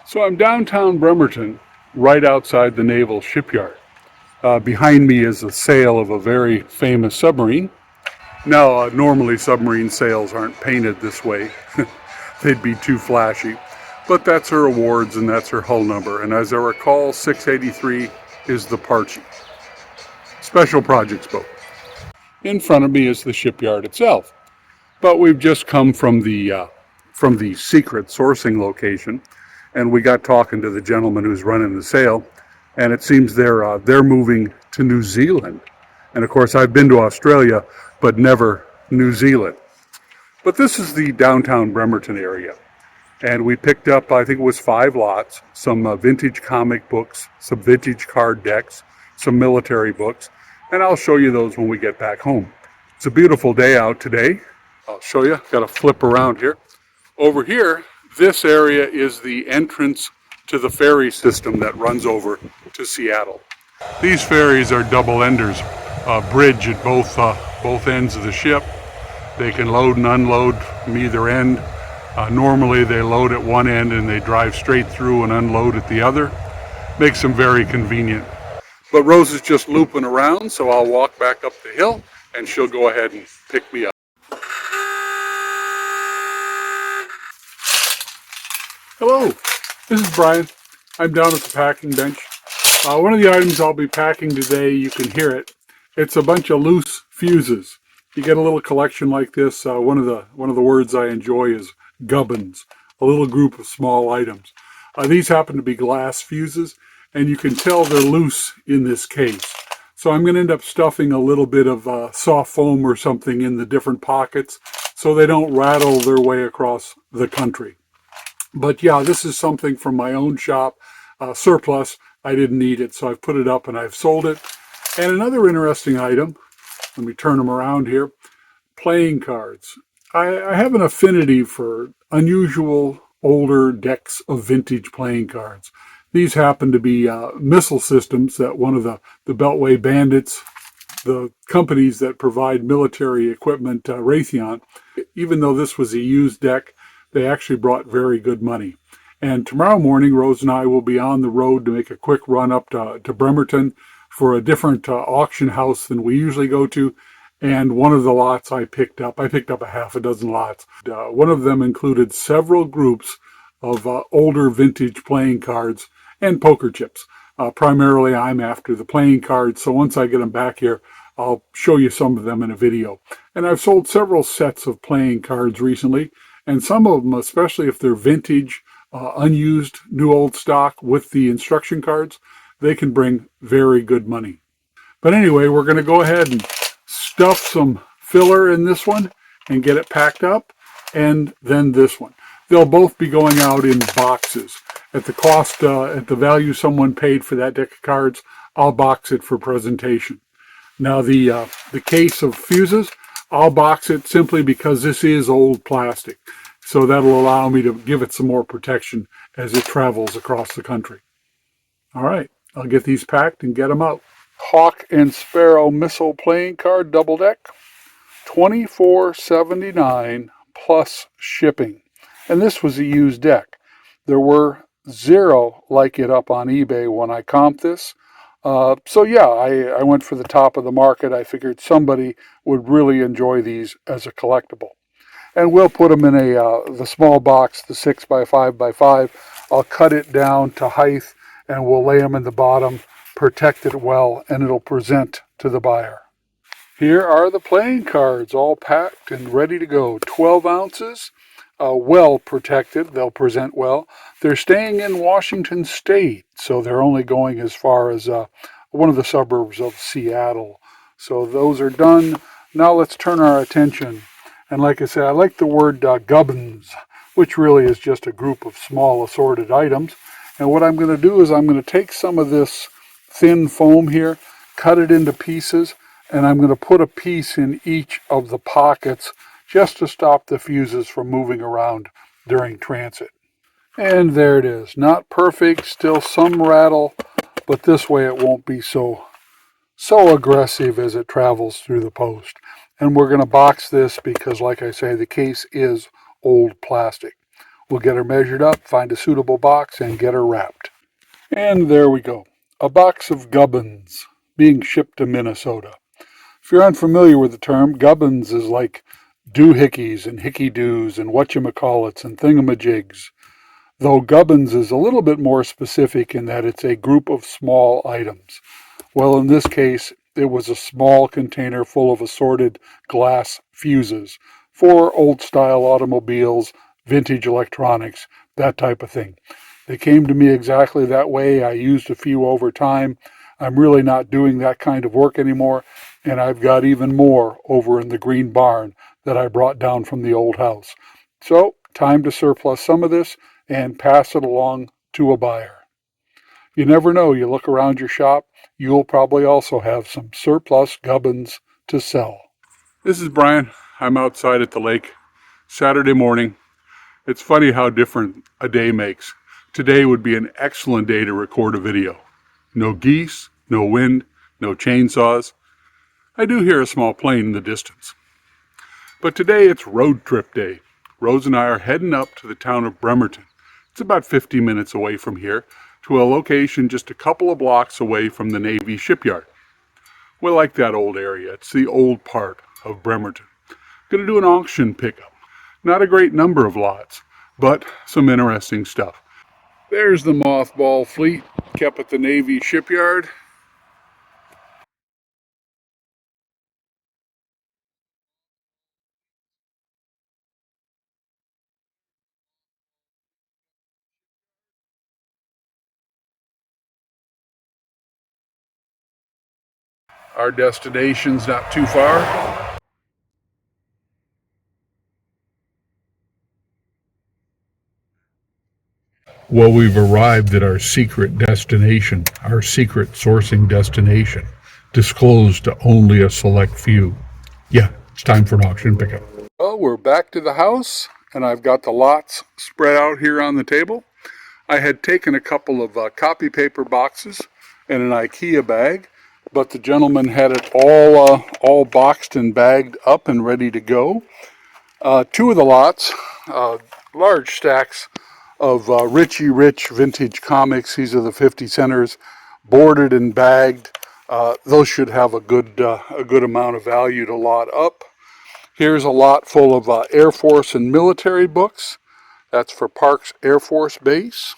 So I'm downtown Bremerton, right outside the Naval Shipyard. Behind me is a sail of a very famous submarine. Now, normally submarine sails aren't painted this way. They'd be too flashy. But that's her awards and that's her hull number. And as I recall, 683 is the Parche. Special projects boat. In front of me is the shipyard itself. But we've just come from the secret sourcing location, and we got talking to the gentleman who's running the sale, and it seems they're moving to New Zealand. And of course, I've been to Australia, but never New Zealand. But this is the downtown Bremerton area, and we picked up, I think it was 5 lots, some vintage comic books, some vintage card decks, some military books, and I'll show you those when we get back home. It's a beautiful day out today. I'll show you. Got to flip around here. Over here, this area is the entrance to the ferry system that runs over to Seattle. These ferries are double enders, a bridge at both ends of the ship. They can load and unload from either end. Normally they load at one end and they drive straight through and unload at the other. Makes them very convenient. But Rose is just looping around, so I'll walk back up the hill and she'll go ahead and pick me up. Hello, this is Brian. I'm down at the packing bench. One of the items I'll be packing today, you can hear it. It's a bunch of loose fuses. You get a little collection like this. One of the words I enjoy is Gubbins, a little group of small items. These happen to be glass fuses, and you can tell they're loose in this case. So I'm going to end up stuffing a little bit of soft foam or something in the different pockets so they don't rattle their way across the country. But yeah, this is something from my own shop, surplus. I didn't need it, so I've put it up and I've sold it. And another interesting item, let me turn them around here, playing cards. I have an affinity for unusual older decks of vintage playing cards. These happen to be missile systems that one of the Beltway Bandits, the companies that provide military equipment, Raytheon, even though this was a used deck, they actually brought very good money. And tomorrow morning, Rose and I will be on the road to make a quick run up to Bremerton for a different auction house than we usually go to. And one of the lots I picked up a half a dozen lots. One of them included several groups of older vintage playing cards and poker chips. Primarily, I'm after the playing cards, so once I get them back here, I'll show you some of them in a video. And I've sold several sets of playing cards recently, and some of them, especially if they're vintage, unused, new old stock with the instruction cards, they can bring very good money. But anyway, we're going to go ahead and stuff some filler in this one and get it packed up, and then this one. They'll both be going out in boxes. At the cost, at the value someone paid for that deck of cards, I'll box it for presentation. Now the case of fuses, I'll box it simply because this is old plastic. So that'll allow me to give it some more protection as it travels across the country. All right, I'll get these packed and get them out. Hawk and Sparrow missile playing card double deck, $24.79 plus shipping. And this was a used deck. There were 0 like it up on eBay when I comped this. So yeah, I went for the top of the market. I figured somebody would really enjoy these as a collectible. And we'll put them in the small box, the 6x5x5. I'll cut it down to height and we'll lay them in the bottom, protect it well, and it'll present to the buyer. Here are the playing cards, all packed and ready to go. 12 ounces, well protected. They'll present well. They're staying in Washington State, so they're only going as far as one of the suburbs of Seattle. So those are done. Now let's turn our attention. And like I said, I like the word Gubbins, which really is just a group of small assorted items. And what I'm going to do is I'm going to take some of this thin foam here, cut it into pieces, and I'm going to put a piece in each of the pockets just to stop the fuses from moving around during transit. And there it is. Not perfect, still some rattle, but this way it won't be so aggressive as it travels through the post. And we're going to box this because, like I say, the case is old plastic. We'll get her measured up, find a suitable box, and get her wrapped. And there we go. A box of Gubbins being shipped to Minnesota. If you're unfamiliar with the term, Gubbins is like doohickeys and hickey-doos and whatchamacallits and thingamajigs, though Gubbins is a little bit more specific in that it's a group of small items. Well, in this case, it was a small container full of assorted glass fuses for old-style automobiles, vintage electronics, that type of thing. They came to me exactly that way. I used a few over time. I'm really not doing that kind of work anymore, and I've got even more over in the green barn that I brought down from the old house. So, time to surplus some of this and pass it along to a buyer. You never know. You look around your shop, you'll probably also have some surplus Gubbins to sell. This is Brian. I'm outside at the lake. Saturday morning. It's funny how different a day makes. Today would be an excellent day to record a video. No geese, no wind, no chainsaws. I do hear a small plane in the distance. But today it's road trip day. Rose and I are heading up to the town of Bremerton. It's about 50 minutes away from here, to a location just a couple of blocks away from the Navy Shipyard. We like that old area. It's the old part of Bremerton. Going to do an auction pickup. Not a great number of lots, but some interesting stuff. There's the mothball fleet kept at the Navy Shipyard. Our destination's not too far. Well, we've arrived at our secret destination, our secret sourcing destination, disclosed to only a select few. Yeah, it's time for an auction pickup. Well, we're back to the house, and I've got the lots spread out here on the table. I had taken a couple of copy paper boxes and an IKEA bag, but the gentleman had it all boxed and bagged up and ready to go. Two of the lots, large stacks of Richie Rich vintage comics. These are the 50 centers, boarded and bagged. Those should have a good amount of value to lot up. Here's a lot full of Air Force and military books. That's for Parche Air Force Base.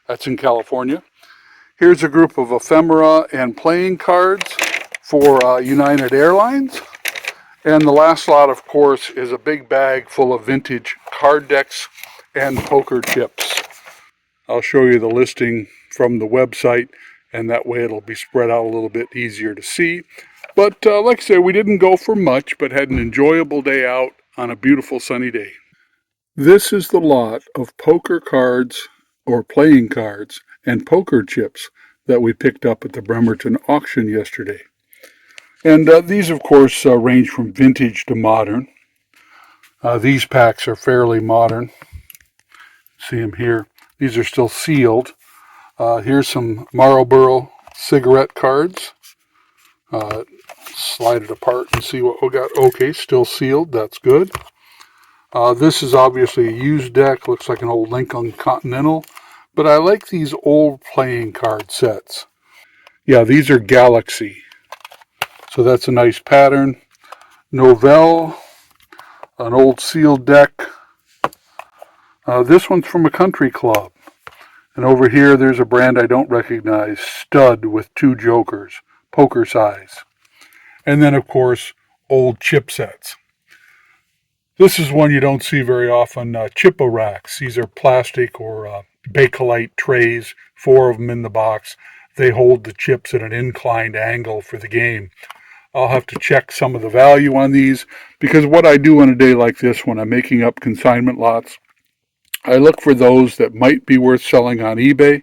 That's in California. Here's a group of ephemera and playing cards for United Airlines. And the last lot, of course, is a big bag full of vintage card decks and poker chips. I'll show you the listing from the website, and that way it'll be spread out a little bit easier to see. But like I said, we didn't go for much, but had an enjoyable day out on a beautiful sunny day. This is the lot of poker cards or playing cards and poker chips that we picked up at the Bremerton auction yesterday. And these, of course, range from vintage to modern. These packs are fairly modern. See them here. These are still sealed. Here's some Marlboro cigarette cards. Slide it apart and see what we got. Okay, still sealed. That's good. This is obviously a used deck. Looks like an old Lincoln Continental. But I like these old playing card sets. Yeah, these are Galaxy. So that's a nice pattern. Naval, an old sealed deck. This one's from a country club. And over here, there's a brand I don't recognize, Stud with two jokers, poker size. And then, of course, old chip sets. This is one you don't see very often, chippa racks. These are plastic or Bakelite trays, 4 of them in the box. They hold the chips at an inclined angle for the game. I'll have to check some of the value on these, because what I do on a day like this when I'm making up consignment lots, I look for those that might be worth selling on eBay,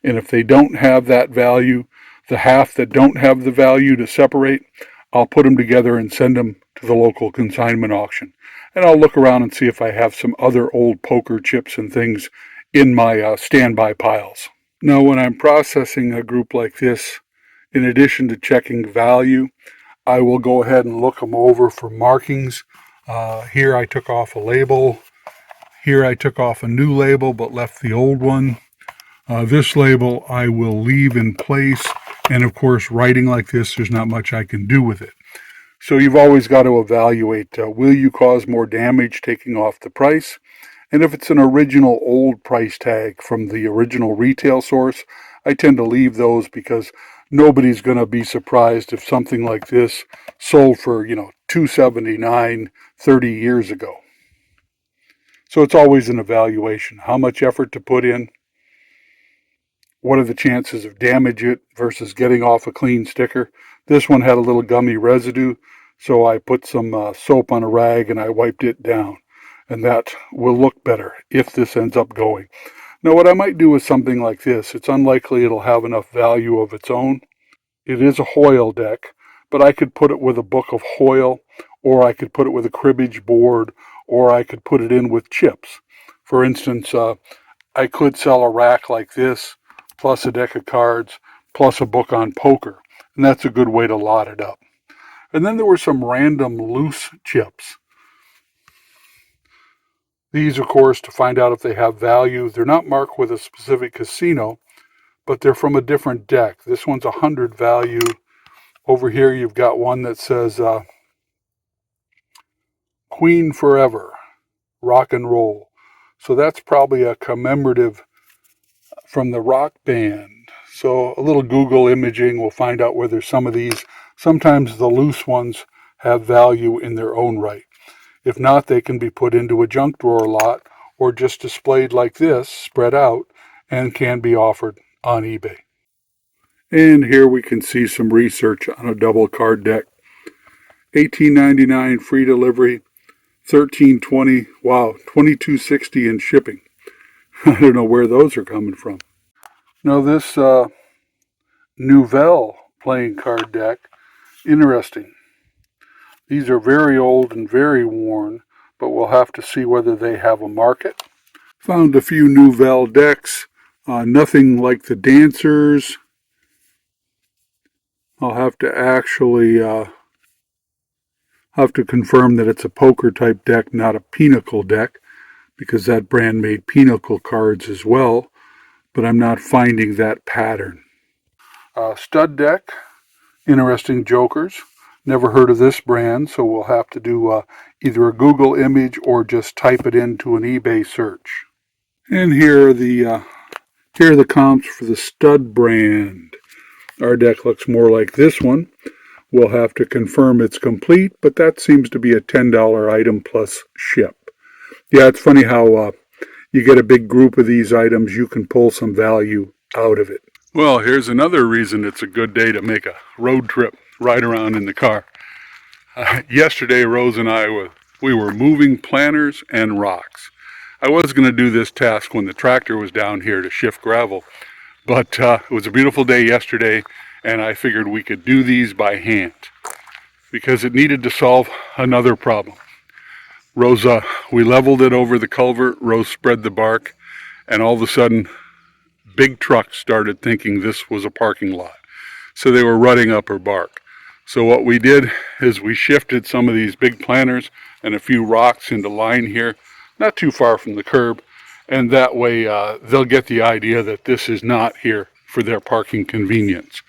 and if they don't have that value, the half that don't have the value to separate, I'll put them together and send them to the local consignment auction. And I'll look around and see if I have some other old poker chips and things in my standby piles. Now, when I'm processing a group like this, in addition to checking value, I will go ahead and look them over for markings. Here I took off a label. Here I took off a new label but left the old one. This label I will leave in place, and of course writing like this, there's not much I can do with it. So you've always got to evaluate, will you cause more damage taking off the price? And if it's an original old price tag from the original retail source, I tend to leave those because nobody's going to be surprised if something like this sold for, $279 30 years ago. So it's always an evaluation. How much effort to put in? What are the chances of damage it versus getting off a clean sticker? This one had a little gummy residue, so I put some soap on a rag and I wiped it down. And that will look better if this ends up going. Now what I might do with something like this, it's unlikely it'll have enough value of its own. It is a Hoyle deck, but I could put it with a book of Hoyle, or I could put it with a cribbage board, or I could put it in with chips. For instance, I could sell a rack like this, plus a deck of cards, plus a book on poker. And that's a good way to lot it up. And then there were some random loose chips. These, of course, to find out if they have value, they're not marked with a specific casino, but they're from a different deck. This one's 100 value. Over here you've got one that says Queen Forever, rock and roll. So that's probably a commemorative from the rock band. So a little Google imaging will find out whether some of these, sometimes the loose ones, have value in their own right. If not, they can be put into a junk drawer lot or just displayed like this, spread out, and can be offered on eBay. And here we can see some research on a double card deck. $18.99 free delivery, $13.20, wow, $22.60 in shipping. I don't know where those are coming from. Now this Naval playing card deck, interesting. These are very old and very worn, but we'll have to see whether they have a market. Found a few Naval decks, nothing like the Dancers. I'll have to actually have to confirm that it's a poker type deck, not a Pinnacle deck, because that brand made Pinnacle cards as well, but I'm not finding that pattern. Stud deck, interesting jokers. Never heard of this brand, so we'll have to do either a Google image or just type it into an eBay search. And here are the comps for the Stud brand. Our deck looks more like this one. We'll have to confirm it's complete, but that seems to be a $10 item plus ship. Yeah, it's funny how you get a big group of these items, you can pull some value out of it. Well, here's another reason it's a good day to make a road trip, ride around in the car. Yesterday, Rose and I, we were moving planters and rocks. I was going to do this task when the tractor was down here to shift gravel, but it was a beautiful day yesterday, and I figured we could do these by hand because it needed to solve another problem. Rose, we leveled it over the culvert, Rose spread the bark, and all of a sudden, big trucks started thinking this was a parking lot. So they were rutting up her bark. So what we did is we shifted some of these big planters and a few rocks into line here, not too far from the curb, and that way they'll get the idea that this is not here for their parking convenience.